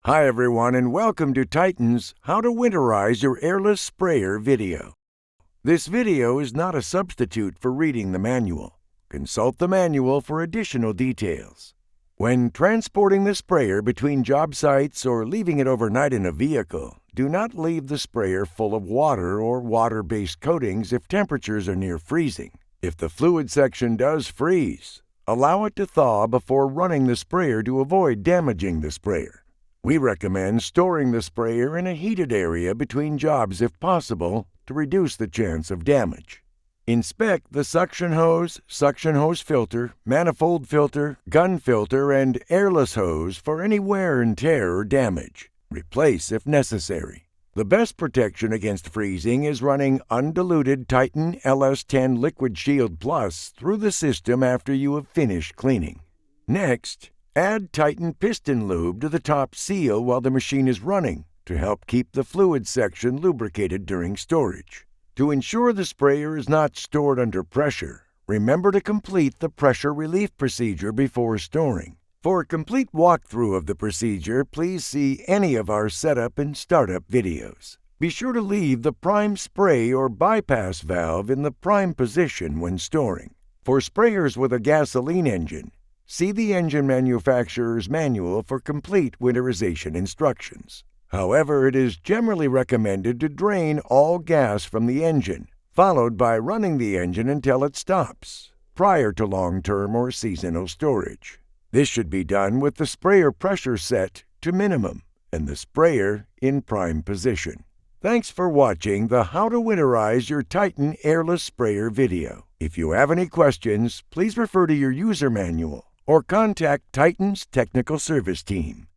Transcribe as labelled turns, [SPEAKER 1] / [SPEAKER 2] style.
[SPEAKER 1] Hi everyone and welcome to Titan's How to Winterize Your Airless Sprayer video. This video is not a substitute for reading the manual. Consult the manual for additional details. When transporting the sprayer between job sites or leaving it overnight in a vehicle, do not leave the sprayer full of water or water-based coatings if temperatures are near freezing. If the fluid section does freeze, allow it to thaw before running the sprayer to avoid damaging the sprayer. We recommend storing the sprayer in a heated area between jobs if possible to reduce the chance of damage. Inspect the suction hose filter, manifold filter, gun filter, and airless hose for any wear and tear or damage. Replace if necessary. The best protection against freezing is running undiluted Titan LS10 Liquid Shield Plus through the system after you have finished cleaning. Next, add Titan piston lube to the top seal while the machine is running to help keep the fluid section lubricated during storage. To ensure the sprayer is not stored under pressure, remember to complete the pressure relief procedure before storing. For a complete walkthrough of the procedure, please see any of our setup and startup videos. Be sure to leave the prime spray or bypass valve in the prime position when storing. For sprayers with a gasoline engine, see the engine manufacturer's manual for complete winterization instructions. However, it is generally recommended to drain all gas from the engine, followed by running the engine until it stops, prior to long-term or seasonal storage. This should be done with the sprayer pressure set to minimum and the sprayer in prime position. Thanks for watching the How to Winterize Your Titan Airless Sprayer video. If you have any questions, please refer to your user manual or contact Titan's technical service team.